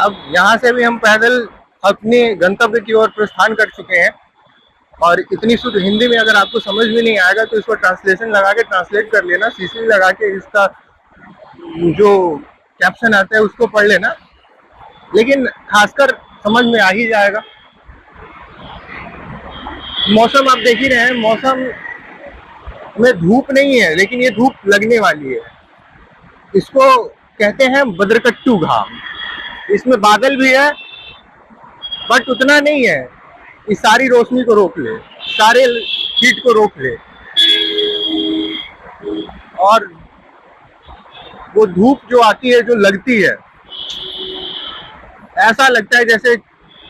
अब यहाँ से भी हम पैदल अपने गंतव्य की ओर प्रस्थान कर चुके हैं। और इतनी शुद्ध हिंदी में अगर आपको समझ में नहीं आएगा तो इसको ट्रांसलेशन लगा के ट्रांसलेट कर लेना, सीसी लगा के इसका जो कैप्शन आता है उसको पढ़ लेना, लेकिन खासकर समझ में आ ही जाएगा। मौसम आप देख ही रहे हैं, मौसम में धूप नहीं है लेकिन ये धूप लगने वाली है। इसको कहते हैं बद्रकट्टू घाम। इसमें बादल भी है बट उतना नहीं है, इस सारी रोशनी को रोक ले, सारे हीट को रोक ले। और वो धूप जो आती है, जो लगती है, ऐसा लगता है जैसे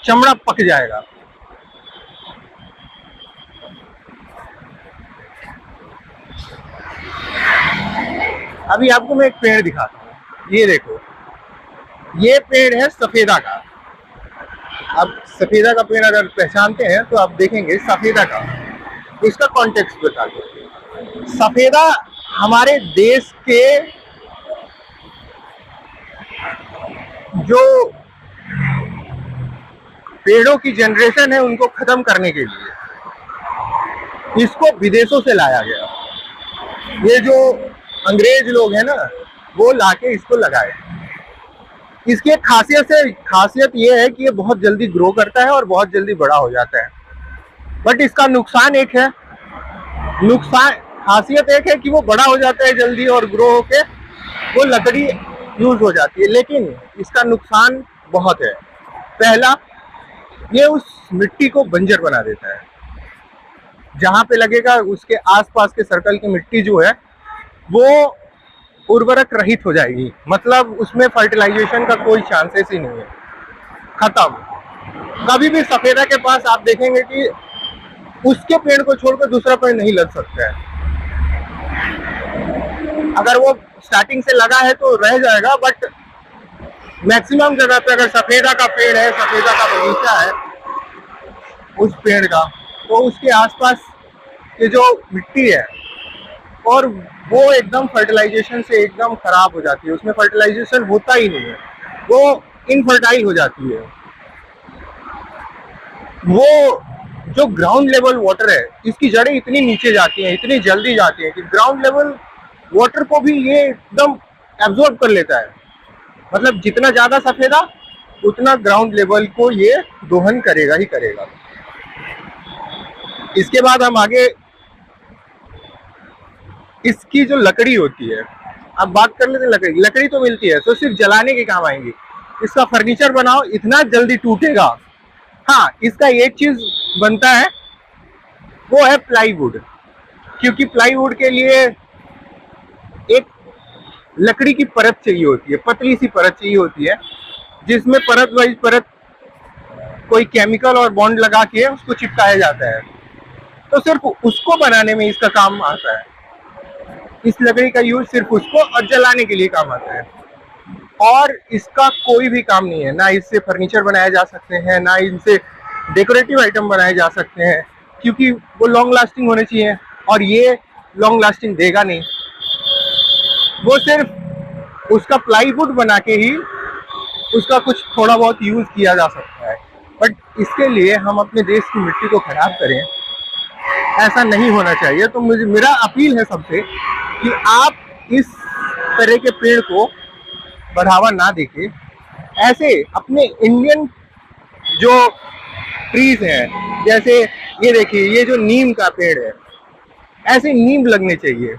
चमड़ा पक जाएगा। अभी आपको मैं एक पेड़ दिखाता हूँ, ये देखो, ये पेड़ है सफेदा का। अब सफेदा का पेड़ अगर पहचानते हैं तो आप देखेंगे सफेदा का, इसका कॉन्टेक्स्ट बता दो। सफेदा हमारे देश के जो पेड़ों की जनरेशन है उनको खत्म करने के लिए इसको विदेशों से लाया गया। ये जो अंग्रेज लोग हैं ना, वो लाके इसको लगाए। इसकी खासियत ये है कि ये बहुत जल्दी ग्रो करता है और बहुत जल्दी बड़ा हो जाता है। बट इसका नुकसान एक है, खासियत एक है कि वो बड़ा हो जाता है जल्दी और ग्रो होके वो लकड़ी यूज हो जाती है, लेकिन इसका नुकसान बहुत है। पहला, ये उस मिट्टी को बंजर बना देता है। जहां पे लगेगा उसके आसपास के सर्कल की मिट्टी जो है वो उर्वरक रहित हो जाएगी, मतलब उसमें फर्टिलाइजेशन का कोई चांसेस ही नहीं है, खत्म। कभी भी सफेदा के पास आप देखेंगे कि उसके पेड़ को छोड़कर दूसरा पेड़ नहीं लग सकता है। अगर वो स्टार्टिंग से लगा है तो रह जाएगा, बट मैक्सिमम जगह पे अगर सफेदा का पेड़ है, सफेदा का बगीचा है उस पेड़ का, तो उसके आसपास की जो मिट्टी है और वो एकदम फर्टिलाइजेशन से एकदम खराब हो जाती है, उसमें फर्टिलाइजेशन होता ही नहीं है, वो इनफर्टाइल हो जाती है। वो जो ग्राउंड लेवल वाटर है, इसकी जड़ें इतनी नीचे जाती हैं, इतनी जल्दी जाती हैं कि ग्राउंड लेवल वाटर को भी ये एकदम एब्जॉर्ब कर लेता है। मतलब जितना ज्यादा सफेदा उतना ग्राउंड लेवल को ये दोहन करेगा ही करेगा। इसके बाद हम आगे इसकी जो लकड़ी होती है, अब बात कर लेते हैं। लकड़ी तो मिलती है तो सिर्फ जलाने के काम आएंगी। इसका फर्नीचर बनाओ, इतना जल्दी टूटेगा। हाँ, इसका एक चीज बनता है वो है प्लाईवुड, क्योंकि प्लाईवुड के लिए एक लकड़ी की परत चाहिए होती है, पतली सी परत चाहिए होती है, जिसमें परत वाइज परत कोई केमिकल और बॉन्ड लगा के उसको चिपकाया जाता है। तो सिर्फ उसको बनाने में इसका काम आता है। इस लकड़ी का यूज सिर्फ उसको और जलाने के लिए काम आता है, और इसका कोई भी काम नहीं है। ना इससे फर्नीचर बनाए जा सकते हैं, ना इनसे डेकोरेटिव आइटम बनाए जा सकते हैं, क्योंकि वो लॉन्ग लास्टिंग होने चाहिए, और ये लॉन्ग लास्टिंग देगा नहीं। वो सिर्फ उसका प्लाईवुड बना के ही उसका कुछ थोड़ा बहुत यूज किया जा सकता है। बट इसके लिए हम अपने देश की मिट्टी को खराब करें, ऐसा नहीं होना चाहिए। तो मेरा अपील है सबसे कि आप इस तरह के पेड़ को बढ़ावा ना देके ऐसे अपने इंडियन जो ट्रीज हैं, जैसे ये देखिए, ये जो नीम का पेड़ है, ऐसे नीम लगने चाहिए।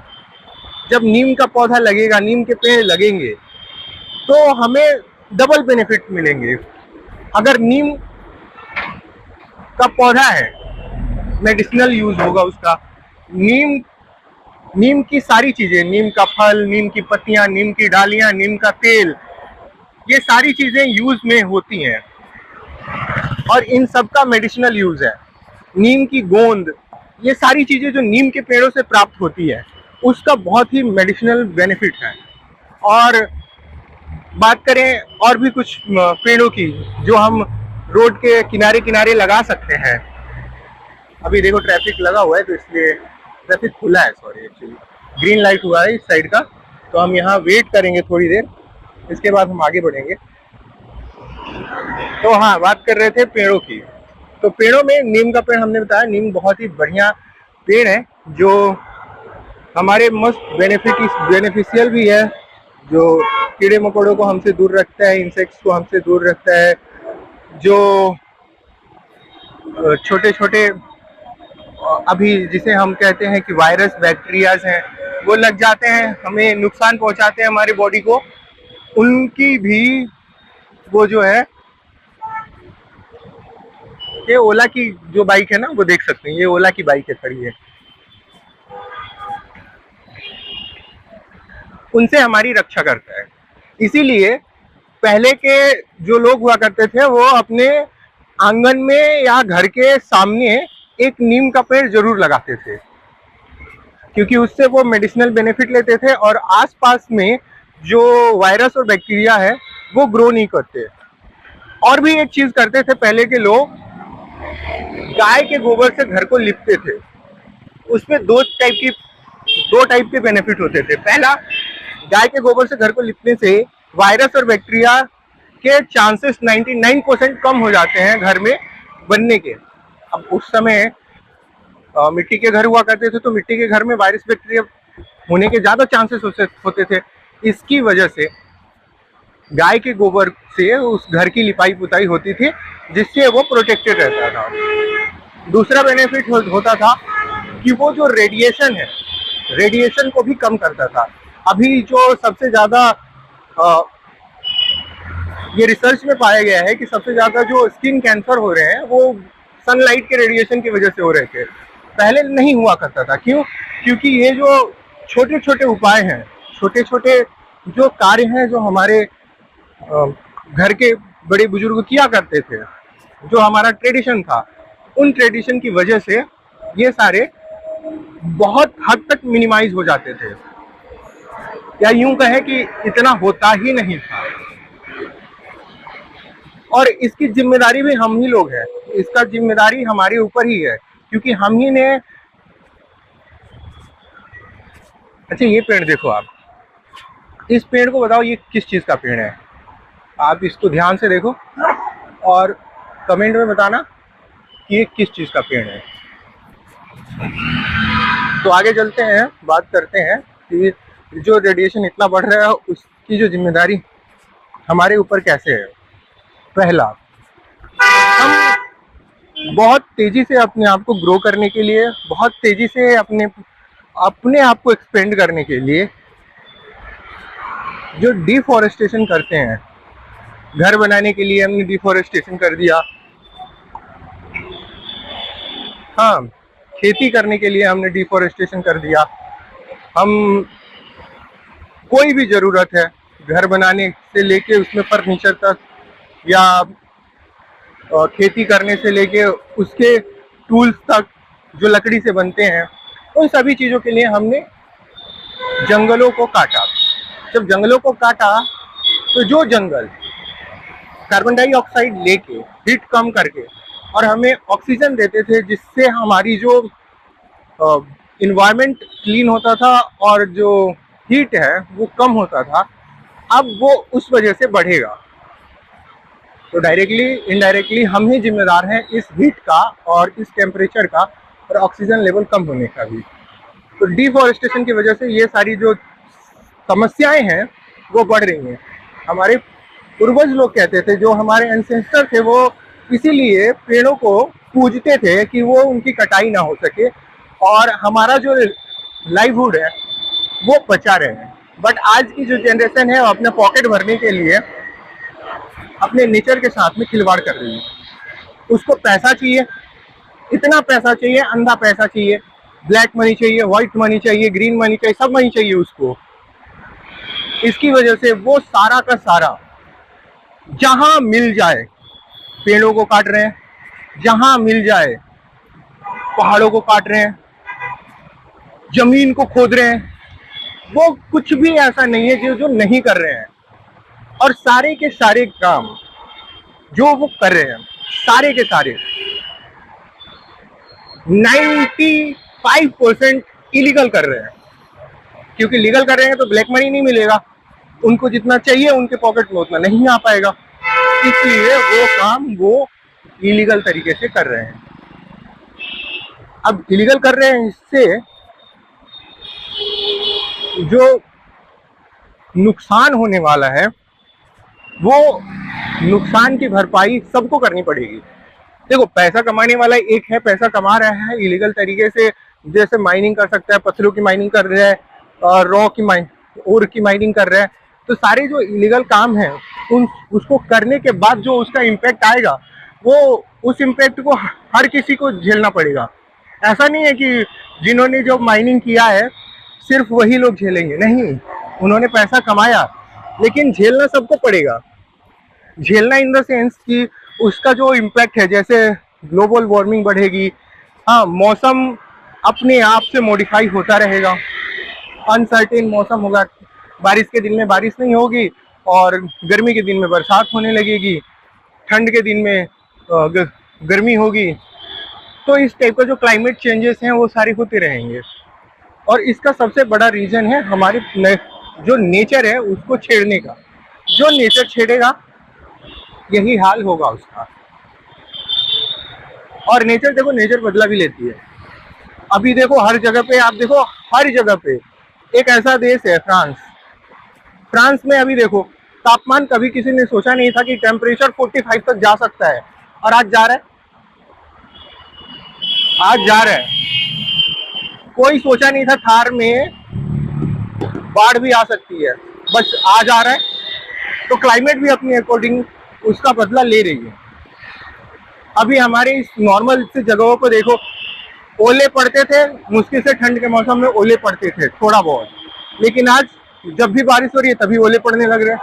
जब नीम का पौधा लगेगा, नीम के पेड़ लगेंगे तो हमें डबल बेनिफिट मिलेंगे। अगर नीम का पौधा है, मेडिसिनल यूज होगा उसका। नीम की सारी चीजें, नीम का फल, नीम की पत्तियां, नीम की डालियां, नीम का तेल, ये सारी चीजें यूज में होती हैं और इन सब का मेडिसिनल यूज है। नीम की गोंद, ये सारी चीजें जो नीम के पेड़ों से प्राप्त होती है उसका बहुत ही मेडिसिनल बेनिफिट है। और बात करें और भी कुछ पेड़ों की जो हम रोड के किनारे किनारे लगा सकते हैं। अभी देखो ट्रैफिक लगा हुआ है तो इसलिए ट्रैफिक खुला है, सॉरी, एक्चुअली ग्रीन लाइट हुआ है इस साइड का, तो हम यहाँ वेट करेंगे थोड़ी देर, इसके बाद हम आगे बढ़ेंगे। तो हाँ, बात कर रहे थे पेड़ों की। तो पेड़ों में नीम का पेड़ हमने बताया, नीम बहुत ही बढ़िया पेड़ है जो हमारे मस्त बेनिफिशियल भी है, जो कीड़े मकोड़ों को हमसे दूर रखता है, इंसेक्ट्स को हमसे दूर रखता है, जो छोटे छोटे अभी जिसे हम कहते हैं कि वायरस बैक्टीरियाज हैं, वो लग जाते हैं, हमें नुकसान पहुंचाते हैं हमारी बॉडी को, उनकी भी वो जो है, ये ओला की जो बाइक है ना, वो देख सकते हैं, ये ओला की बाइक है खड़ी है, उनसे हमारी रक्षा करता है। इसीलिए पहले के जो लोग हुआ करते थे वो अपने आंगन में या घर के सामने एक नीम का पेड़ जरूर लगाते थे, क्योंकि उससे वो मेडिसिनल बेनिफिट लेते थे और आसपास में जो वायरस और बैक्टीरिया है वो ग्रो नहीं करते। और भी एक चीज करते थे पहले के लोग, गाय के गोबर से घर को लिपते थे। उसमें दो टाइप के बेनिफिट होते थे। पहला, गाय के गोबर से घर को लिपने से वायरस और बैक्टीरिया के चांसेस 99% कम हो जाते हैं घर में बनने के। अब उस समय मिट्टी के घर हुआ करते थे, तो मिट्टी के घर में वायरस बैक्टीरिया होने के ज्यादा चांसेस होते थे। इसकी वजह से गाय के गोबर से उस घर की लिपाई पुताई होती थी, जिससे वो प्रोटेक्टेड रहता था। दूसरा बेनिफिट होता था कि वो जो रेडिएशन है, रेडिएशन को भी कम करता था। अभी जो सबसे ज्यादा ये रिसर्च में पाया गया है कि सबसे ज्यादा जो स्किन कैंसर हो रहे हैं वो सनलाइट के रेडिएशन की वजह से हो रहे थे, पहले नहीं हुआ करता था। क्यों? क्योंकि ये जो छोटे छोटे उपाय हैं, छोटे छोटे जो कार्य हैं जो हमारे घर के बड़े बुजुर्ग किया करते थे, जो हमारा ट्रेडिशन था, उन ट्रेडिशन की वजह से ये सारे बहुत हद तक मिनिमाइज हो जाते थे, या यूं कहें कि इतना होता ही नहीं था। और इसकी जिम्मेदारी भी हम ही लोग हैं, इसका जिम्मेदारी हमारे ऊपर ही है, क्योंकि हम ही ने। अच्छा, ये पेड़ देखो आप, इस पेड़ को बताओ ये किस चीज का पेड़ है? आप इसको ध्यान से देखो और कमेंट में बताना कि ये किस चीज का पेड़ है। तो आगे चलते हैं, बात करते हैं कि जो रेडिएशन इतना बढ़ रहा है उसकी जो जिम्मेदारी हमारे ऊपर कैसे है। पहला, हम बहुत तेजी से अपने आप को ग्रो करने के लिए, बहुत तेजी से अपने आप को एक्सपेंड करने के लिए जो डिफॉरेस्टेशन करते हैं, घर बनाने के लिए हमने डिफॉरेस्टेशन कर दिया, हाँ, खेती करने के लिए हमने डिफॉरेस्टेशन कर दिया। हम कोई भी जरूरत है, घर बनाने से लेके उसमें फर्नीचर तक, या खेती करने से लेके उसके टूल्स तक जो लकड़ी से बनते हैं, उन सभी चीज़ों के लिए हमने जंगलों को काटा। जब जंगलों को काटा तो जो जंगल कार्बन डाइऑक्साइड लेके, हीट कम करके और हमें ऑक्सीजन देते थे, जिससे हमारी जो इन्वायरमेंट क्लीन होता था और जो हीट है वो कम होता था, अब वो उस वजह से बढ़ेगा। तो डायरेक्टली इनडायरेक्टली हम ही जिम्मेदार हैं इस हीट का और इस टेम्परेचर का और ऑक्सीजन लेवल कम होने का भी। तो डिफॉरेस्टेशन की वजह से ये सारी जो समस्याएं हैं वो बढ़ रही हैं। हमारे पूर्वज लोग कहते थे, जो हमारे एंसेस्टर थे, वो इसीलिए पेड़ों को पूजते थे कि वो उनकी कटाई ना हो सके और हमारा जो लाइवहुड है वो बचा रहे। बट आज की जो जनरेशन है वो अपना पॉकेट भरने के लिए अपने नेचर के साथ में खिलवाड़ कर रही है। उसको पैसा चाहिए, इतना पैसा चाहिए, अंधा पैसा चाहिए, ब्लैक मनी चाहिए, व्हाइट मनी चाहिए, ग्रीन मनी चाहिए, सब मनी चाहिए उसको। इसकी वजह से वो सारा का सारा जहां मिल जाए पेड़ों को काट रहे हैं, जहां मिल जाए पहाड़ों को काट रहे हैं, जमीन को खोद रहे हैं। वो कुछ भी ऐसा नहीं है जो नहीं कर रहे हैं। और सारे के सारे काम जो वो कर रहे हैं, सारे के सारे 95% इलीगल कर रहे हैं। क्योंकि लीगल कर रहे हैं तो ब्लैक मनी नहीं मिलेगा, उनको जितना चाहिए उनके पॉकेट में उतना नहीं आ पाएगा। इसलिए वो काम वो इलीगल तरीके से कर रहे हैं। अब इलीगल कर रहे हैं, इससे जो नुकसान होने वाला है वो नुकसान की भरपाई सबको करनी पड़ेगी। देखो, पैसा कमाने वाला एक है, पैसा कमा रहा है इलीगल तरीके से, जैसे माइनिंग कर सकता है, पत्थरों की माइनिंग कर रहा है, रॉ की ओर की माइनिंग कर रहा है। तो सारे जो इलीगल काम है उसको करने के बाद जो उसका इम्पैक्ट आएगा, वो उस इम्पैक्ट को हर किसी को झेलना पड़ेगा। ऐसा नहीं है कि जिन्होंने जो माइनिंग किया है सिर्फ वही लोग झेलेंगे, नहीं। उन्होंने पैसा कमाया, लेकिन झेलना सबको पड़ेगा। झेलना इन द सेंस कि उसका जो इम्पैक्ट है, जैसे ग्लोबल वार्मिंग बढ़ेगी, हाँ, मौसम अपने आप से मॉडिफाई होता रहेगा, अनसर्टेन मौसम होगा, बारिश के दिन में बारिश नहीं होगी और गर्मी के दिन में बरसात होने लगेगी, ठंड के दिन में गर्मी होगी। तो इस टाइप का जो क्लाइमेट चेंजेस हैं वो सारे होते रहेंगे, और इसका सबसे बड़ा रीज़न है हमारे जो नेचर है उसको छेड़ने का। जो नेचर छेड़ेगा यही हाल होगा उसका। और नेचर, देखो, नेचर बदला भी लेती है। अभी देखो हर जगह पे, आप देखो हर जगह पे, एक ऐसा देश है फ्रांस। फ्रांस में अभी देखो तापमान, कभी किसी ने सोचा नहीं था कि टेम्परेचर 45 तक जा सकता है, और आज जा रहा है। आज जा रहा है। कोई सोचा नहीं था थार में बाढ़ भी आ सकती है, बस आ जा रहा है। तो क्लाइमेट भी अपने अकॉर्डिंग उसका बदला ले रही है। अभी हमारे इस नॉर्मल से जगहों पर देखो, ओले पड़ते थे, मुश्किल से ठंड के मौसम में ओले पड़ते थे थोड़ा बहुत, लेकिन आज जब भी बारिश हो रही है तभी ओले पड़ने लग रहे हैं।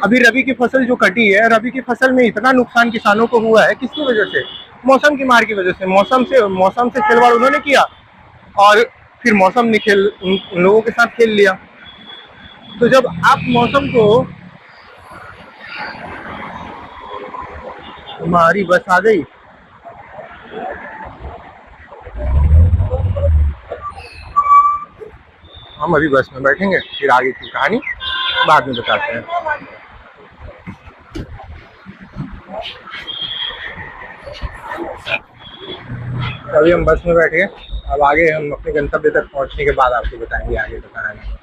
अभी रबी की फसल जो कटी है, रबी की फसल में इतना नुकसान किसानों को हुआ है, किसकी वजह से? मौसम की मार की वजह से। मौसम से खिलवाड़ उन्होंने किया, और फिर मौसम ने उन लोगों के साथ खेल लिया। तो जब आप मौसम को, हमारी बस आ गई, हम अभी बस में बैठेंगे, फिर आगे की कहानी बाद में बताते हैं। अभी हम बस में बैठे, अब आगे हम अपने गंतव्य तक पहुंचने के बाद आपको बताएंगे आगे का कहानी।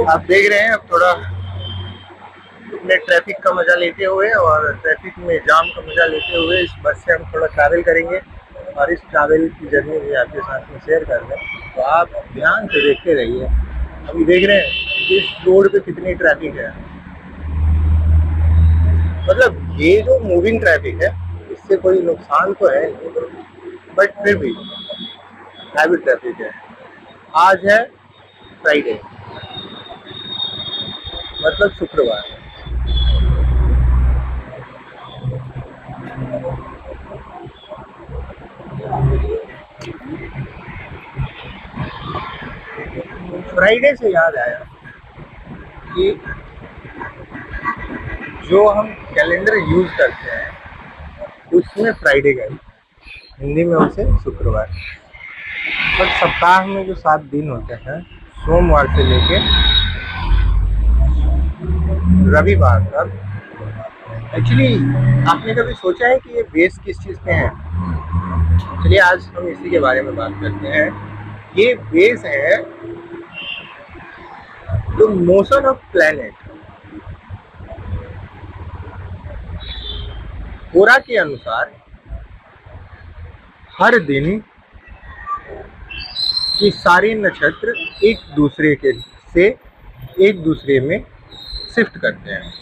आप देख रहे हैं, अब थोड़ा अपने ट्रैफिक का मजा लेते हुए और ट्रैफिक में जाम का मजा लेते हुए इस बस से हम थोड़ा ट्रैवल करेंगे, और इस ट्रैवल की जर्नी भी आपके साथ में शेयर कर रहे हैं। तो आप ध्यान से देखते रहिए। अभी देख रहे हैं इस रोड पे कितनी ट्रैफिक है। मतलब ये जो मूविंग ट्रैफिक है, इससे कोई नुकसान तो है नहीं, बट फिर भी हैवी ट्रैफिक है। आज है फ्राइडे, मतलब शुक्रवार। फ्राइडे से याद आया कि जो हम कैलेंडर यूज करते हैं उसमें फ्राइडे का, हिंदी में उसे शुक्रवार। पर सप्ताह में जो 7 दिन होते हैं, सोमवार से लेके रविवार तक, एक्चुअली आपने कभी सोचा है कि ये बेस किस चीज़ पे है? चलिए आज हम इसी के बारे में बात करते हैं। ये बेस है द मोशन ऑफ प्लैनेट। कोरा के अनुसार हर दिन ये सारे नक्षत्र एक दूसरे में शिफ्ट करते हैं।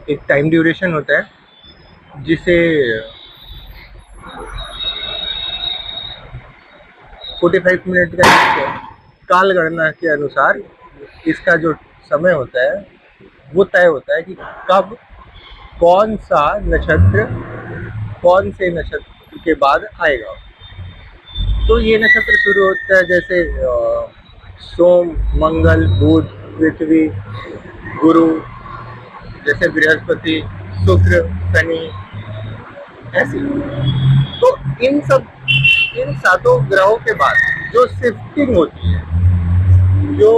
एक टाइम ड्यूरेशन होता है जिसे 45 मिनट का काल गणना के अनुसार इसका जो समय होता है वो तय होता है कि कब कौन से नक्षत्र के बाद आएगा। तो ये नक्षत्र शुरू होता है जैसे सोम, मंगल, बुध, पृथ्वी, गुरु, जैसे बृहस्पति, शुक्र, शनि, ऐसी। तो इन सातों ग्रहों के बाद जो शिफ्टिंग होती है, जो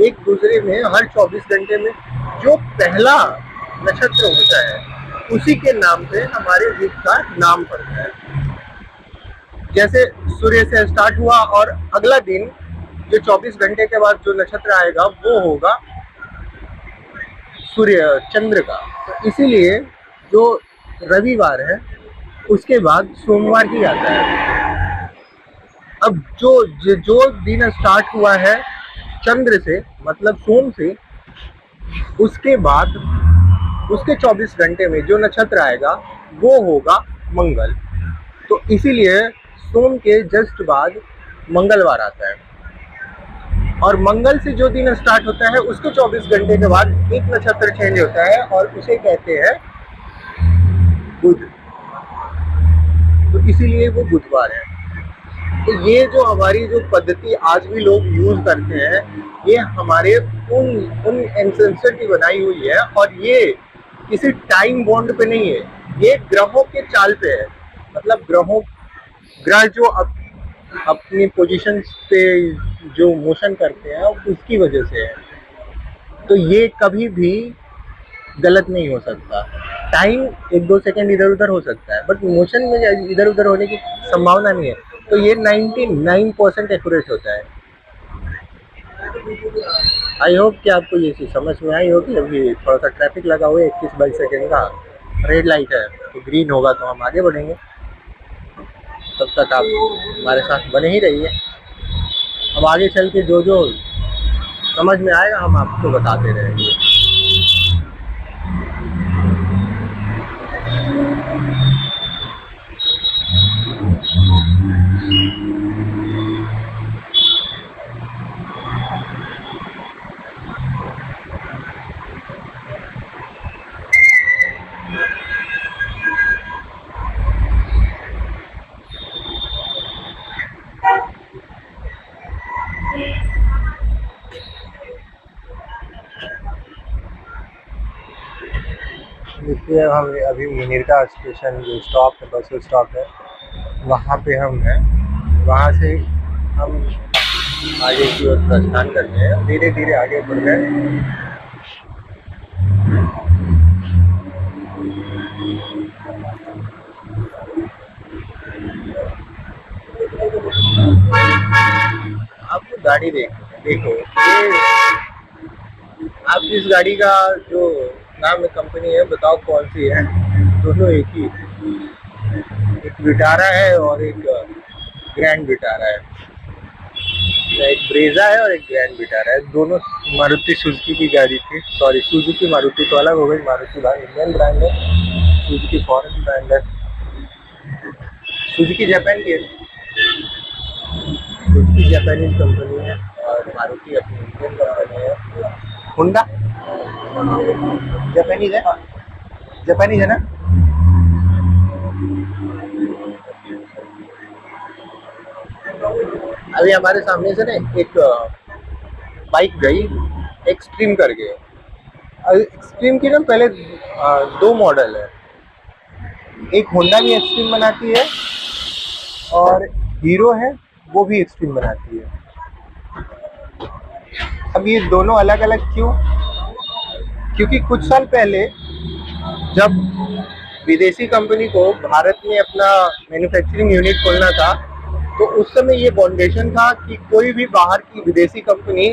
एक दूसरे में हर 24 घंटे में जो पहला नक्षत्र होता है, उसी के नाम पे हमारे वीक का नाम पड़ता है। जैसे सूर्य से स्टार्ट हुआ और अगला दिन जो 24 घंटे के बाद जो नक्षत्र आएगा वो होगा सूर्य चंद्र का। तो इसीलिए जो रविवार है उसके बाद सोमवार ही आता है। अब जो दिन स्टार्ट हुआ है चंद्र से, मतलब सोम से, उसके बाद उसके 24 घंटे में जो नक्षत्र आएगा वो होगा मंगल। तो इसीलिए सोम के जस्ट बाद मंगलवार आता है, और मंगल से जो दिन स्टार्ट होता है उसके 24 घंटे के बाद एक नक्षत्र चेंज होता है और उसे कहते हैं बुध। तो इसीलिए वो बुधवार है। तो ये जो हमारी जो पद्धति आज भी लोग यूज करते हैं, ये हमारे उन एंसेस्टर की बनाई हुई है, और ये किसी टाइम बॉन्ड पे नहीं है, ये ग्रहों के चाल पे है। मतलब ग्रह जो अपनी पोजीशंस पे जो मोशन करते हैं उसकी वजह से है। तो ये कभी भी गलत नहीं हो सकता। टाइम 1-2 सेकंड इधर उधर हो सकता है, बट मोशन में इधर उधर होने की संभावना नहीं है। तो ये 99% एक्यूरेट होता है। आई होप कि आपको ये चीज़ समझ में आई होगी। अभी थोड़ा सा ट्रैफिक लगा हुआ है, 21-22 सेकेंड का रेड लाइट है, तो ग्रीन होगा तो हम आगे बढ़ेंगे। तब तक आप हमारे साथ बने ही रहिए। अब आगे चल के जो जो समझ में आएगा हम आपको बताते रहेंगे। देखिए, हम अभी मुनीरका स्टेशन जो स्टॉप है, बस स्टॉप है, वहाँ पे हम हैं। वहाँ से हम आगे की ओर प्रस्थान करते हैं, धीरे धीरे आगे बढ़ रहे हैं। आपको गाड़ी देखो ये, आप इस गाड़ी का जो नाम है, कंपनी है, बताओ कौन सी है? दोनों एक ही, एक विटारा है और एक ग्रैंड विटारा है। एक ब्रेजा है और एक ग्रैंड विटारा है। दोनों मारुति सुजुकी की गाड़ी थी। सॉरी, सुजुकी मारुति तो अलग हो गई। मारुति भाई इंडियन ब्रांड है, सुजुकी फॉरेन ब्रांड है। सुजुकी जापान की है, सुजुकी जापानीज कंपनी है, और मारुति अपनी इंडियन कंपनी है। होंडा जापानीज है, जापानीज है ना। अभी हमारे सामने से ना एक बाइक गई, एक्सट्रीम करके। एक्सट्रीम की ना पहले 2 मॉडल है, एक होंडा भी एक्सट्रीम बनाती है और हीरो है वो भी एक्सट्रीम बनाती है। अब ये दोनों अलग अलग क्यों? क्योंकि कुछ साल पहले जब विदेशी कंपनी को भारत में अपना मैन्युफैक्चरिंग यूनिट खोलना था, तो उस समय ये बाउंडेशन था कि कोई भी बाहर की विदेशी कंपनी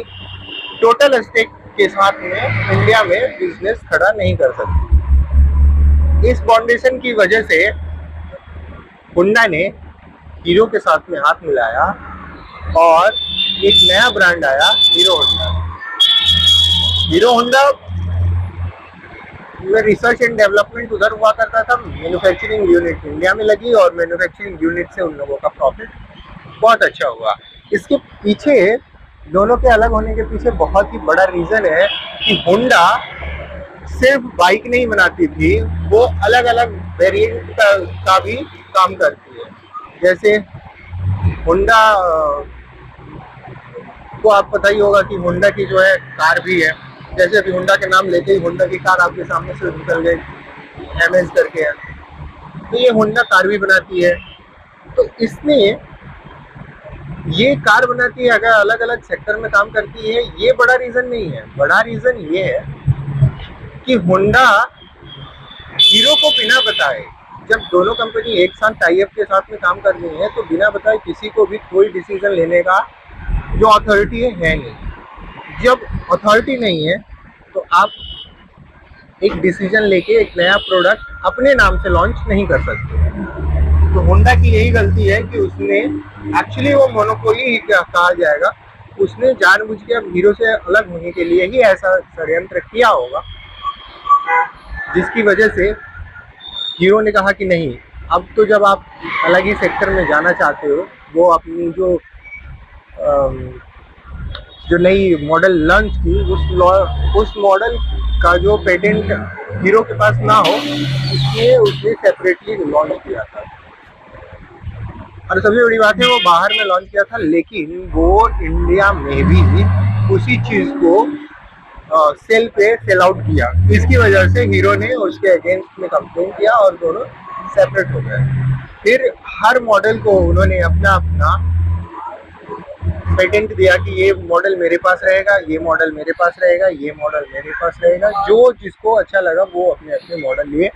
टोटल स्टेक के साथ में इंडिया में बिजनेस खड़ा नहीं कर सकती। इस बाउंडेशन की वजह से होंडा ने हीरो के साथ में हाथ मिलाया और एक नया ब्रांड आया, हीरो होंडा। हीरो होंडा में रिसर्च एंड डेवलपमेंट उधर हुआ करता था, मैन्युफैक्चरिंग यूनिट इंडिया में लगी और मैन्युफैक्चरिंग यूनिट से उन लोगों का प्रॉफिट बहुत अच्छा हुआ। इसके पीछे, दोनों के अलग होने के पीछे बहुत ही बड़ा रीजन है कि होंडा सिर्फ बाइक नहीं बनाती थी, वो अलग अलग वेरिएंट का भी काम करती है। जैसे होंडा को आप पता ही होगा कि होंडा की जो है कार भी है, जैसे अभी होंडा के नाम लेते ही होंडा की कार आपके सामने से निकल गई, एमएस करके है। तो ये होंडा कार भी बनाती है। तो इसने ये कार बनाती है, अगर अलग अलग सेक्टर में काम करती है, ये बड़ा रीजन नहीं है। बड़ा रीजन ये है कि होंडा हीरो को बिना बताए, जब दोनों कंपनी एक साथ टाई अप के साथ में काम कर रही है, तो बिना बताए किसी को भी कोई डिसीजन लेने का जो अथॉरिटी है नहीं। जब अथॉरिटी नहीं है तो आप एक डिसीजन लेके एक नया प्रोडक्ट अपने नाम से लॉन्च नहीं कर सकते। तो होंडा की यही गलती है कि उसने, एक्चुअली वो मोनोपोली ही कहा जाएगा, उसने जानबूझ के अब हीरो से अलग होने के लिए ही ऐसा षड्यंत्र किया होगा, जिसकी वजह से हीरो ने कहा कि नहीं, अब तो जब आप अलग ही सेक्टर में जाना चाहते हो, वो अपनी जो नई मॉडल लॉन्च की, उस मॉडल का जो पेटेंट हीरो के पास ना हो, इसलिए उसने सेपरेटली लॉन्च किया था। और सबसे बड़ी बात है, वो बाहर में लॉन्च किया था, लेकिन वो इंडिया में भी उसी चीज को सेल पे सेल आउट किया। इसकी वजह से हीरो ने उसके अगेंस्ट में कंप्लेन किया और दोनों सेपरेट हो गए। फिर हर मॉडल को उन्होंने अपना अपना पेटेंट दिया कि ये मॉडल मेरे पास रहेगा, ये मॉडल मेरे पास रहेगा, ये मॉडल मेरे पास रहेगा। जो जिसको अच्छा लगा वो अपने अपने मॉडल लिए,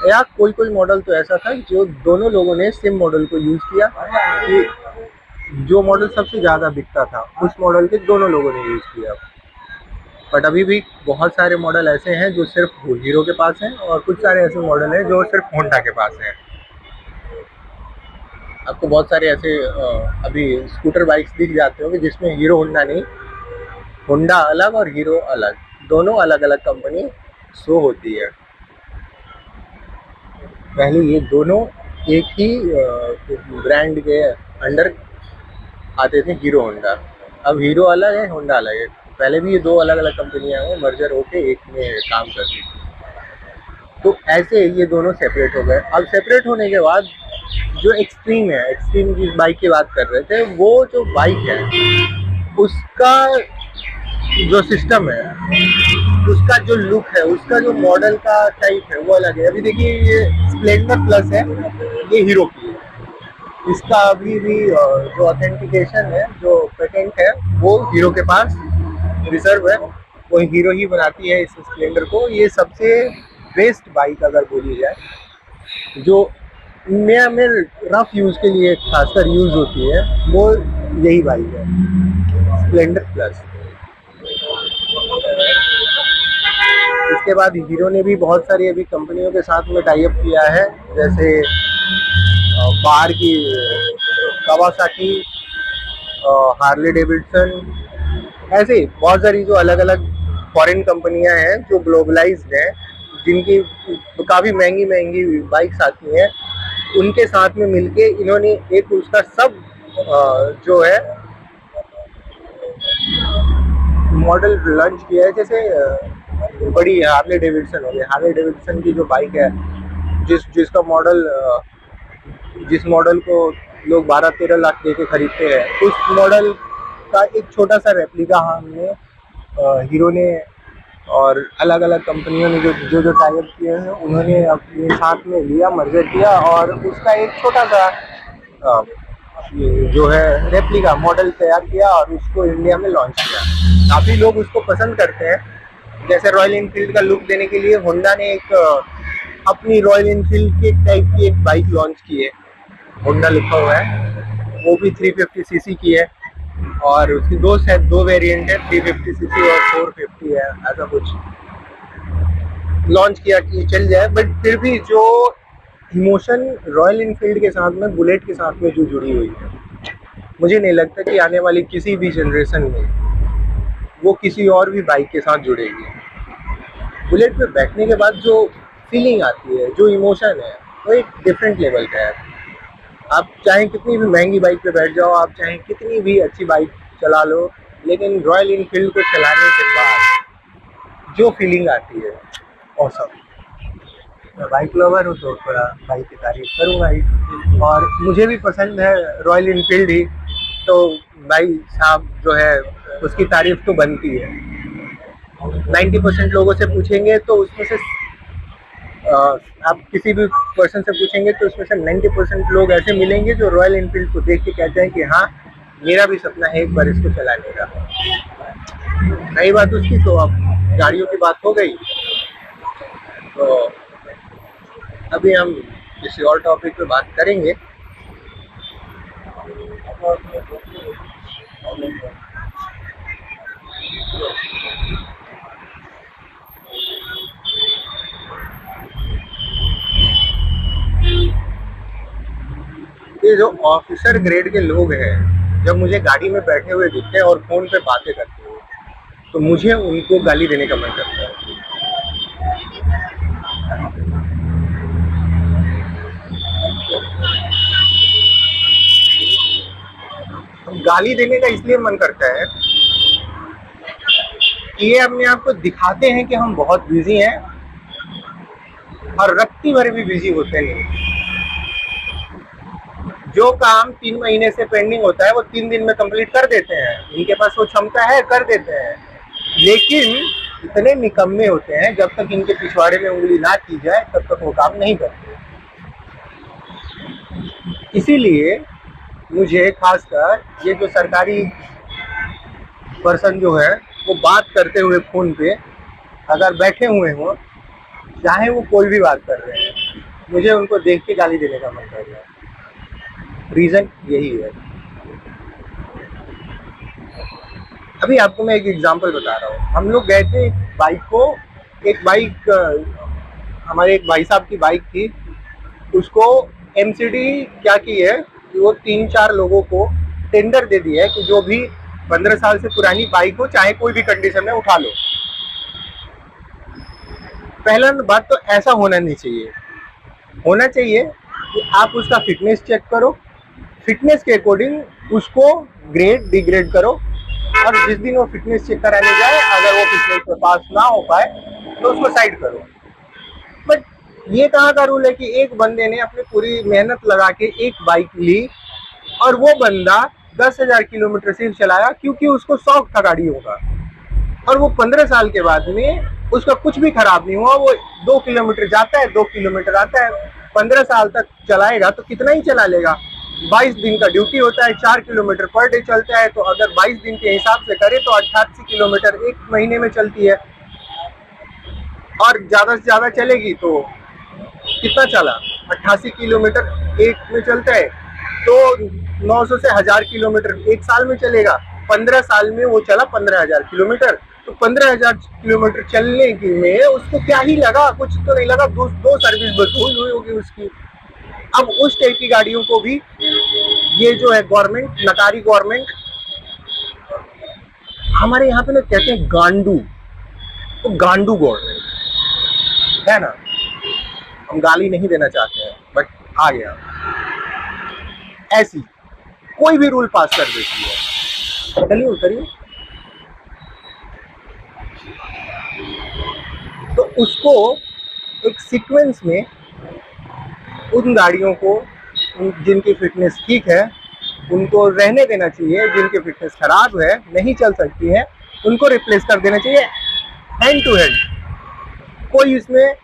या कोई कोई मॉडल तो ऐसा था जो दोनों लोगों ने सेम मॉडल को यूज किया, कि जो मॉडल सबसे ज़्यादा बिकता था उस मॉडल के दोनों लोगों ने यूज किया। बट अभी भी बहुत सारे मॉडल ऐसे हैं जो सिर्फ हीरो के पास हैं, और कुछ सारे ऐसे मॉडल हैं जो सिर्फ होंडा के पास हैं। आपको बहुत सारे ऐसे अभी स्कूटर बाइक्स दिख जाते होंगे जिसमें हीरो होंडा नहीं, होंडा अलग और हीरो अलग, दोनों अलग अलग कंपनी शो होती है। पहले ये दोनों एक ही ब्रांड के अंडर आते थे, हीरो होंडा। अब हीरो अलग है, होंडा अलग है। पहले भी ये दो अलग अलग कंपनियां हैं, मर्जर होके एक में काम करती थी। तो ऐसे ये दोनों सेपरेट हो गए। अब सेपरेट होने के बाद जो एक्सट्रीम है, एक्सट्रीम जिस बाइक की बात कर रहे थे, वो जो बाइक है उसका जो सिस्टम है, उसका जो लुक है, उसका जो मॉडल का टाइप है वो अलग है। अभी देखिए ये स्प्लेंडर प्लस है, ये हीरो की है। इसका अभी भी जो ऑथेंटिकेशन है, जो पेटेंट है, वो हीरो के पास रिजर्व है। वो हीरो ही बनाती है इस स्प्लेंडर को। ये सबसे बेस्ट बाइक अगर बोली जाए, जो इंडिया में रफ यूज़ के लिए खासकर यूज़ होती है, वो यही बाइक है, स्प्लेंडर प्लस। इसके बाद हीरो ने भी बहुत सारी अभी कंपनियों के साथ में टाई अप किया है, जैसे बाहर की कावासाकी, हार्ले डेविडसन, ऐसे ही बहुत सारी जो अलग अलग फॉरेन कंपनियां हैं जो ग्लोबलाइज्ड हैं, जिनकी काफ़ी महंगी महंगी बाइक्स आती हैं, उनके साथ में मिलके इन्होंने एक उसका सब जो है मॉडल लॉन्च किया है। जैसे बड़ी हार्ले डेविडसन हो गई, हार्ले डेविडसन की जो बाइक है, जिस मॉडल को लोग 12-13 लाख दे के खरीदते हैं, उस मॉडल का एक छोटा सा रेप्लिका हमने हीरो ने और अलग अलग कंपनियों ने जो टाई अप किए हैं, उन्होंने अपने साथ में लिया, मर्जर किया, और उसका एक छोटा सा जो है रेप्लिका मॉडल तैयार किया और उसको इंडिया में लॉन्च किया। काफ़ी लोग उसको पसंद करते हैं। जैसे रॉयल इनफील्ड का लुक देने के लिए होंडा ने एक अपनी रॉयल इनफील्ड के टाइप की एक बाइक लॉन्च की है, होंडा लिखा हुआ है, वो भी 350 सीसी की है, और उसकी दो वेरिएंट है, 350 सीसी और 450 है, ऐसा कुछ लॉन्च किया कि चल जाए। बट फिर भी जो इमोशन रॉयल इनफील्ड के साथ में, बुलेट के साथ में जो जुड़ी हुई है, मुझे नहीं लगता कि आने वाली किसी भी जनरेशन में वो किसी और भी बाइक के साथ जुड़ेगी। बुलेट पे बैठने के बाद जो फीलिंग आती है, जो इमोशन है, वो एक डिफरेंट लेवल का है। आप चाहे कितनी भी महंगी बाइक पे बैठ जाओ, आप चाहे कितनी भी अच्छी बाइक चला लो, लेकिन रॉयल इनफील्ड को चलाने के बाद जो फीलिंग आती है, ऑसम। मैं बाइक लवर हूँ तो थोड़ा बाइक की तारीफ करूँगा ही, और मुझे भी पसंद है रॉयल इनफील्ड ही, तो भाई साहब जो है उसकी तारीफ तो बनती है। 90% लोगों से पूछेंगे तो उसमें से आप किसी भी पर्सन से पूछेंगे तो उसमें से 90% लोग ऐसे मिलेंगे जो रॉयल एनफील्ड को देख के कहते हैं कि हाँ, मेरा भी सपना है एक बार इसको चलाने का। नई बात उसकी, तो अब गाड़ियों की बात हो गई, तो अभी हम किसी और टॉपिक पे बात करेंगे। ये जो ऑफिसर ग्रेड के लोग हैं, जब मुझे गाड़ी में बैठे हुए दिखते हैं और फोन पे बातें करते हुए, तो मुझे उनको गाली देने का मन करता है। गाली देने का इसलिए मन करता है कि ये अपने आप को दिखाते हैं कि हम बहुत बिजी हैं, और रत्ती भर भी बिजी होते नहीं। जो काम 3 महीने से पेंडिंग होता है वो 3 दिन में कंप्लीट कर देते हैं। इनके पास वो क्षमता है, कर देते हैं, लेकिन इतने निकम्मे होते हैं, जब तक इनके पिछवाड़े में उंगली ना की जाए तब तक वो काम नहीं करते। इसीलिए मुझे खासकर ये जो सरकारी पर्सन जो है वो बात करते हुए फोन पे अगर बैठे हुए हों, चाहे वो कोई भी बात कर रहे हैं, मुझे उनको देख के गाली देने का मन कर रहा है। रीजन यही है। अभी आपको मैं एक एग्जांपल बता रहा हूँ। हम लोग गए थे एक बाइक हमारे एक भाई साहब की बाइक थी, उसको एमसीडी क्या की है, वो 3-4 लोगों को टेंडर दे दिया है कि जो भी 15 साल से पुरानी बाइक हो, चाहे कोई भी कंडीशन में, उठा लो। पहला बात तो ऐसा होना नहीं चाहिए। होना चाहिए कि आप उसका फिटनेस चेक करो, फिटनेस के अकॉर्डिंग उसको ग्रेड डिग्रेड करो, और जिस दिन वो फिटनेस चेक कराने जाए अगर वो फिटनेस पे पास ना हो पाए तो उसको साइड करो। बट ये कहाँ का रूल है कि एक बंदे ने अपनी पूरी मेहनत लगा के एक बाइक ली और वो बंदा 10,000 किलोमीटर सिर्फ चलाया क्योंकि उसको शौक था गाड़ियों का, और वो 15 साल के बाद में उसका कुछ भी खराब नहीं हुआ। वो 2 किलोमीटर जाता है, 2 किलोमीटर आता है। 15 साल तक चलाएगा तो कितना ही चला लेगा। 22 दिन का ड्यूटी होता है, 4 किलोमीटर पर डे चलता है, तो अगर 22 दिन के हिसाब से करे तो 88 किलोमीटर एक महीने में चलती है, और ज्यादा से ज्यादा चलेगी तो कितना चला, 88 किलोमीटर एक में चलता है तो 900 से 1000 किलोमीटर एक साल में चलेगा। 15 साल में वो चला 15,000 किलोमीटर, तो 15,000 किलोमीटर चलने की में उसको क्या ही लगा, कुछ तो नहीं लगा। दो सर्विस वसूल हुई होगी उसकी। अब उस टाइप की गाड़ियों को भी ये जो है गवर्नमेंट, नकारी गवर्नमेंट, हमारे यहाँ पे लोग कहते हैं गांडू, तो गांडू गवर्नमेंट है ना। हम गाली नहीं देना चाहते हैं, बट आ गया, ऐसी कोई भी रूल पास कर देती है। चलिए उतरिए। तो उसको एक सीक्वेंस में उन गाड़ियों को, जिनकी फिटनेस ठीक है उनको रहने देना चाहिए, जिनकी फिटनेस खराब है, नहीं चल सकती है, उनको रिप्लेस कर देना चाहिए हैंड टू हैंड। कोई इसमें,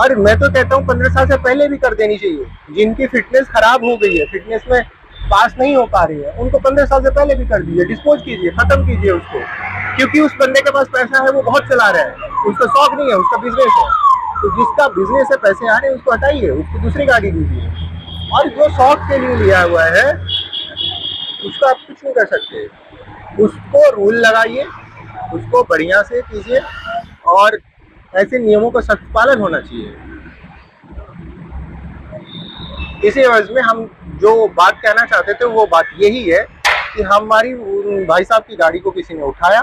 और मैं तो कहता हूँ 15 साल से पहले भी कर देनी चाहिए। जिनकी फिटनेस खराब हो गई है, फिटनेस में पास नहीं हो पा रही है, उनको 15 साल से पहले भी कर दीजिए, डिस्पोज कीजिए, खत्म कीजिए उसको। क्योंकि उस बंदे के पास पैसा है, वो बहुत चला रहा है, उसका शौक नहीं है, उसका बिजनेस है। तो जिसका बिजनेस है, पैसे आ रहे हैं, उसको हटाइए, उसको दूसरी गाड़ी दीजिए। और जो शौक के लिए लिया हुआ है उसका आप कुछ नहीं कर सकते। उसको रूल लगाइए, उसको बढ़िया से कीजिए, और ऐसे नियमों का सख्त पालन होना चाहिए। इसी वजह में हम जो बात कहना चाहते थे वो बात यही है कि हमारी भाई साहब की गाड़ी को किसी ने उठाया,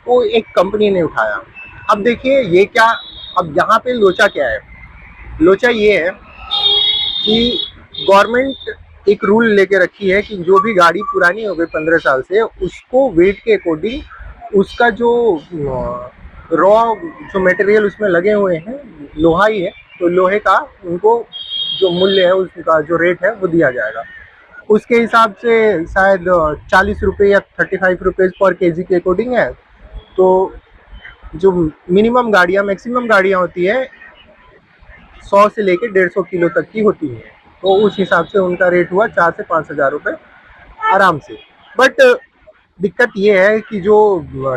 वो एक कंपनी ने उठाया। अब देखिए ये क्या, अब यहाँ पे लोचा क्या है। लोचा ये है कि गवर्नमेंट एक रूल लेके रखी है कि जो भी गाड़ी पुरानी हो गई 15 साल से, उसको वेट के अकॉर्डिंग उसका जो रॉ जो मटेरियल उसमें लगे हुए हैं, लोहा ही है, तो लोहे का उनको जो मूल्य है, उसका जो रेट है वो दिया जाएगा। उसके हिसाब से शायद 40 रुपये या 35 रुपीज़ पर केजी के अकॉर्डिंग है। तो जो मिनिमम गाड़ियाँ, मैक्सिमम गाड़ियाँ होती है 100 से लेके 150 किलो तक की होती है, तो उस हिसाब से उनका रेट हुआ 4 से 5,000 रुपये आराम से। बट दिक्कत ये है कि जो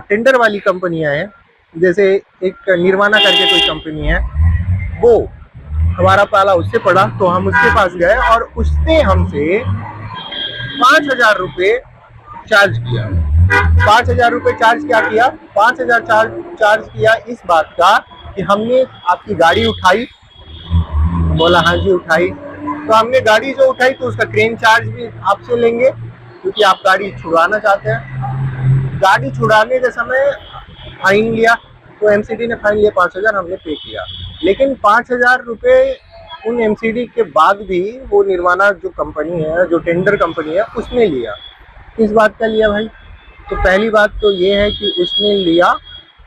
टेंडर वाली कंपनियां हैं, जैसे एक निर्वाणा करके कोई कंपनी है, वो हमारा पाला उससे पड़ा, तो हम उसके पास गए और उसने हमसे 5,000 रुपये चार्ज किया। 5,000 रुपये चार्ज क्या किया? 5,000 चार्ज किया इस बात का कि हमने आपकी गाड़ी उठाई। बोला हाँ जी उठाई। तो हमने गाड़ी जो उठाई तो उसका क्रेन चार्ज भी आपसे लेंगे, क्योंकि आप गाड़ी छुड़वाना चाहते हैं। गाड़ी छुड़ाने के समय फाइन लिया, तो एमसीडी ने फाइन लिया 5,000, हमने पे किया। लेकिन 5,000 रुपये उन एमसीडी के बाद भी वो निर्वाणा जो कंपनी है, जो टेंडर कंपनी है, उसने लिया। किस बात का लिया भाई? तो पहली बात तो ये है कि उसने लिया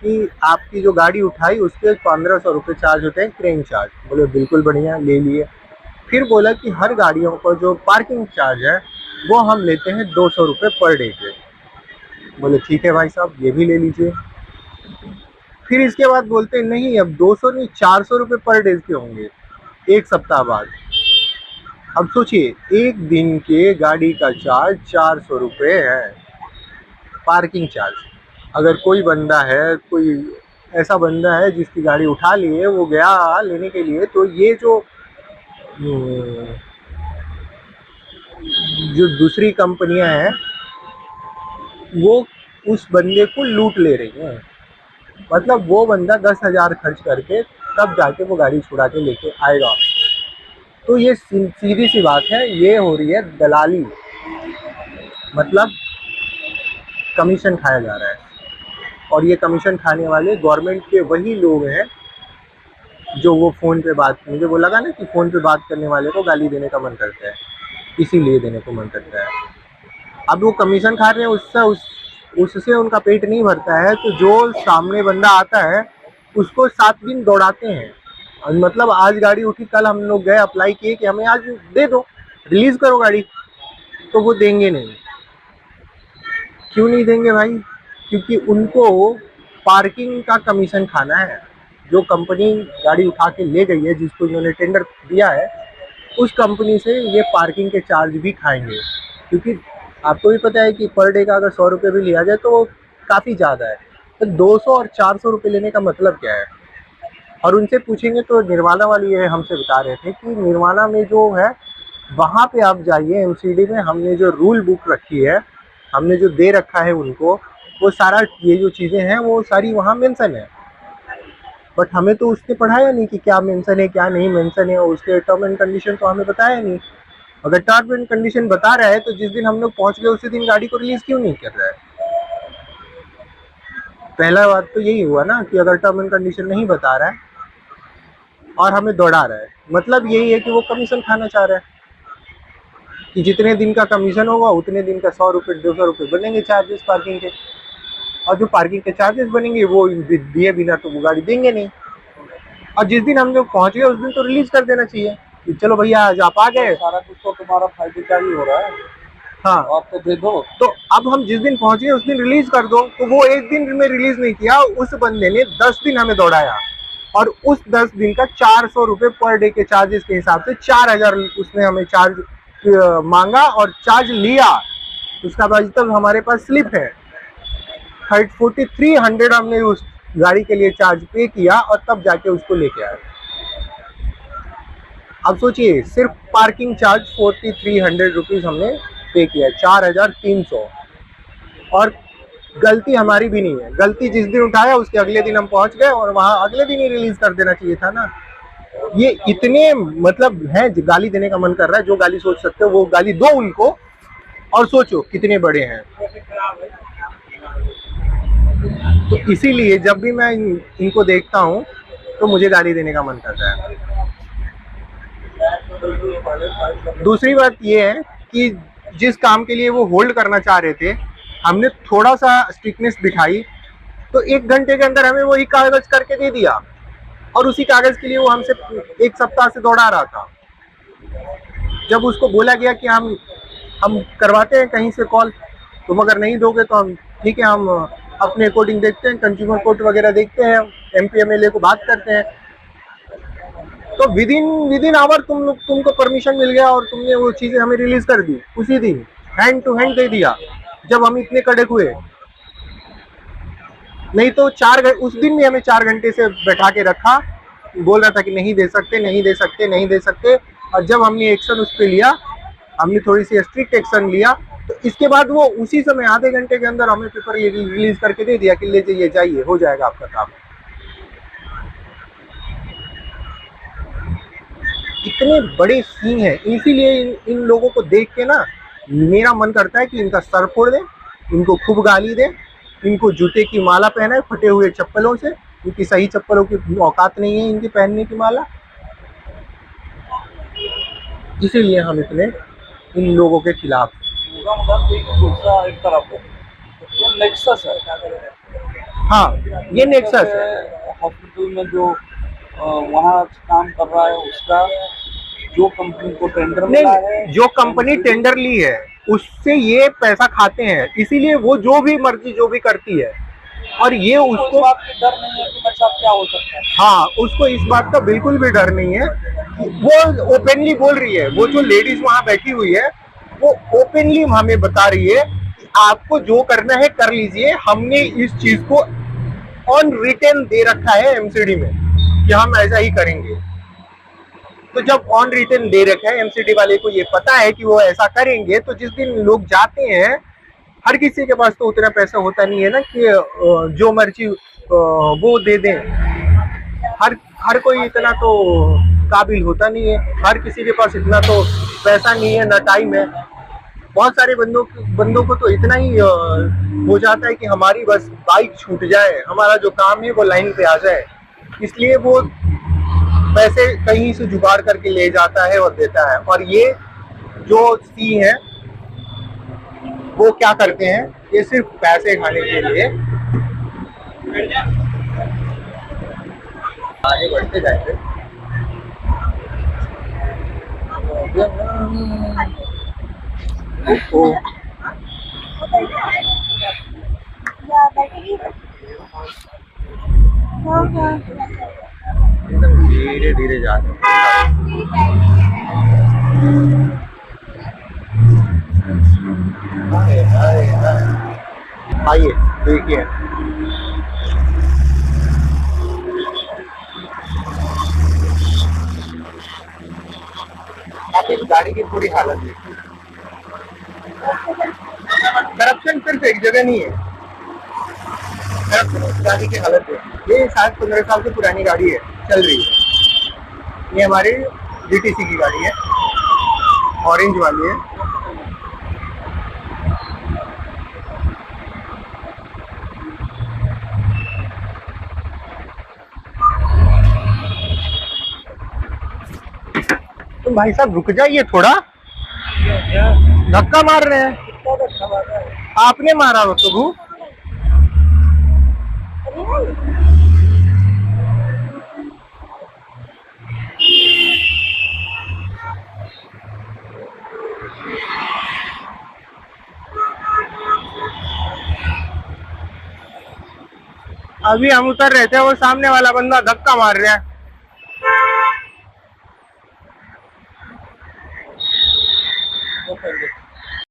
कि आपकी जो गाड़ी उठाई उसके 1,500 रुपये चार्ज होते हैं क्रेन चार्ज। बोले बिल्कुल बढ़िया, ले लिए। फिर बोला कि हर गाड़ियों को जो पार्किंग चार्ज है वो हम लेते हैं 200 रुपये पर डे के। बोले ठीक है भाई साहब, ये भी ले लीजिए। फिर इसके बाद बोलते नहीं, अब 200 नहीं 400 रुपये पर डे के होंगे एक सप्ताह बाद। अब सोचिए, एक दिन के गाड़ी का चार्ज 400 रुपये है, पार्किंग चार्ज। अगर कोई बंदा है, कोई ऐसा बंदा है जिसकी गाड़ी उठा लिए, वो गया लेने के लिए, तो ये जो दूसरी कंपनियां हैं वो उस बंदे को लूट ले रही हैं। मतलब वो बंदा 10,000 खर्च करके तब जाके वो गाड़ी छुड़ा के लेके आएगा। तो ये सीधी सी बात है, ये हो रही है दलाली, मतलब कमीशन खाया जा रहा है। और ये कमीशन खाने वाले गवर्नमेंट के वही लोग हैं जो वो फ़ोन पे बात, मुझे वो लगा ना कि फ़ोन पे बात करने वाले को गाली देने का मन करता है, इसीलिए देने को मन करता है। अब वो कमीशन खा रहे हैं, उससे उनका पेट नहीं भरता है, तो जो सामने बंदा आता है उसको 7 दिन दौड़ाते हैं। और मतलब आज गाड़ी उठी, कल हम लोग गए अप्लाई किए कि हमें आज दे दो, रिलीज़ करो गाड़ी, तो वो देंगे नहीं। क्यों नहीं देंगे भाई? क्योंकि उनको पार्किंग का कमीशन खाना है। जो कंपनी गाड़ी उठा के ले गई है, जिसको इन्होंने टेंडर दिया है, उस कंपनी से ये पार्किंग के चार्ज भी खाएंगे। क्योंकि आपको भी पता है कि पर डे का अगर 100 रुपये भी लिया जाए तो वो काफ़ी ज़्यादा है। तो 200 और 400 रुपये लेने का मतलब क्या है? और उनसे पूछेंगे तो निर्वाणा वाली ये हमसे बता रहे थे कि निर्वाणा में जो है, वहाँ पे आप जाइए एमसीडी में, हमने जो रूल बुक रखी है, हमने जो दे रखा है उनको, वो सारा ये जो चीज़ें हैं वो सारी वहाँ मेंशन है। बट हमें तो उसने पढ़ाया नहीं कि क्या मेंशन है क्या नहीं मेंशन है, उसके टर्म एंड कंडीशन तो हमें बताया नहीं। अगर टर्म एंड कंडीशन बता रहा है तो जिस दिन हम लोग पहुँच गए उसी दिन गाड़ी को रिलीज़ क्यों नहीं कर रहा है? पहला बात तो यही हुआ ना कि अगर टर्म एंड कंडीशन नहीं बता रहा है और हमें दौड़ा रहा है, मतलब यही है कि वो कमीशन खाना चाह रहा है कि जितने दिन का कमीशन होगा उतने दिन का 100 रुपये 200 रुपये बनेंगे चार्जेस पार्किंग के। और जो पार्किंग के चार्जेस बनेंगे वो दिए बिना तो वो गाड़ी देंगे नहीं। और जिस दिन हम लोग पहुँच गए उस दिन तो रिलीज़ कर देना चाहिए कि चलो भैया आज आप आ गए, सारा कुछ तो तुम्हारा फायदे का ही हो रहा है। हाँ आप तो दे दो। तो अब हम जिस दिन पहुँचे उस दिन रिलीज़ कर दो। तो वो एक दिन में रिलीज़ नहीं किया, उस बंदे ने 10 दिन हमें दौड़ाया और उस 10 दिन का 400 रुपये पर डे के चार्जेस के हिसाब से 4,000 उसने हमें चार्ज मांगा और चार्ज लिया। उसका बाद तक हमारे पास स्लिप है। 4,300 हमने उस गाड़ी के लिए चार्ज पे किया और तब जाके उसको लेके आए। अब सोचिए, सिर्फ पार्किंग चार्ज 4,300 रुपीज़ हमने पे किया, 4,300। और गलती हमारी भी नहीं है, गलती जिस दिन उठाया उसके अगले दिन हम पहुंच गए और वहां अगले दिन ही रिलीज कर देना चाहिए था ना। ये इतने मतलब है, गाली देने का मन कर रहा है, जो गाली सोच सकते हो वो गाली दो उनको और सोचो कितने बड़े हैं। तो इसीलिए जब भी मैं इनको देखता हूँ तो मुझे गाली देने का मन करता है। दूसरी बात ये है कि जिस काम के लिए वो होल्ड करना चाह रहे थे, हमने थोड़ा सा स्ट्रिक्टनेस दिखाई तो 1 घंटे के अंदर हमें वही कागज करके दे दिया और उसी कागज के लिए वो हमसे 1 सप्ताह से दौड़ा रहा था। जब उसको बोला गया कि हम करवाते हैं कहीं से कॉल, तुम अगर नहीं दोगे तो हम ठीक है, हम अपने अकॉर्डिंग देखते हैं, कंज्यूमर कोर्ट वगैरह देखते हैं, MPMLA को बात करते हैं। तो विद इन आवर तुमको परमिशन मिल गया और तुमने वो चीजें हमें रिलीज कर दी उसी दिन, हैंड टू हैंड दे दिया, जब हम इतने कड़क हुए। नहीं तो उस दिन भी हमें 4 घंटे से बैठा के रखा, बोल रहा था कि नहीं दे सकते, नहीं दे सकते, नहीं दे सकते। और जब हमने एक्शन उस पर लिया, हमने थोड़ी सी स्ट्रिक्ट एक्शन लिया, तो इसके बाद वो उसी समय आधे घंटे के अंदर हमें पेपर रिलीज करके दे दिया कि ले जाइए, जाइए, हो जाएगा आपका काम। इतने बड़े सीन है, इसीलिए इन लोगों को देख के ना मेरा मन करता है कि इनका सर फोड़ दे, इनको खूब गाली दे, इनको जूते की माला पहनाए फटे हुए चप्पलों से, क्योंकि सही चप्पलों की औकात नहीं है इनकी पहनने की माला। इसीलिए हम इतने इन लोगों के खिलाफ। एक तरफ ये नेक्सस है। हाँ, ये नेक्सस है। हॉस्पिटल में जो वहाँ काम कर रहा है उसका, जो कंपनी को टेंडर मिला है, जो कंपनी टेंडर ली है उससे ये पैसा खाते हैं, इसीलिए वो जो भी मर्जी जो भी करती है। और ये उसको बात का डर नहीं है कि मेरे साथ क्या हो सकता है। हाँ, उसको इस बात का बिल्कुल भी डर नहीं है। वो ओपनली बोल रही है, वो जो लेडीज वहां बैठी हुई है वो ओपनली हमें बता रही है कि आपको जो करना है कर लीजिए, हमने इस चीज को ऑन रिटन दे रखा है MCD में कि हम ऐसा ही करेंगे। तो जब ऑन रिटन दे रखा है, MCD वाले को ये पता है कि वो ऐसा करेंगे, तो जिस दिन लोग जाते हैं, हर किसी के पास तो उतना पैसा होता नहीं है ना कि जो मर्जी वो दे दें। हर कोई इतना तो काबिल होता नहीं है, हर किसी के पास इतना तो पैसा नहीं है, ना टाइम है। बहुत सारे बंदों को तो इतना ही हो जाता है कि हमारी बस बाइक छूट जाए, हमारा जो काम है वो लाइन पे आ जाए, इसलिए वो पैसे कहीं से जुगाड़ करके ले जाता है और देता है। और ये जो सी है वो क्या करते हैं, ये सिर्फ पैसे खाने के लिए आगे बढ़ते जाएंगे। एकदम धीरे धीरे जा रहे हैं। आइए देखिए, आप इस गाड़ी की पूरी हालत देखिए। करप्शन सिर्फ एक जगह नहीं है, करप्शन गाड़ी की हालत है। ये शायद 15 साल से पुरानी गाड़ी है, चल रही है। ये हमारी GTC की गाड़ी है, ऑरेंज वाली है। तो भाई साहब रुक जाइए थोड़ा, धक्का मार रहे हैं। आपने मारा वो प्रभु। अभी हम उतर रहे थे, वो सामने वाला बंदा धक्का मार रहा है।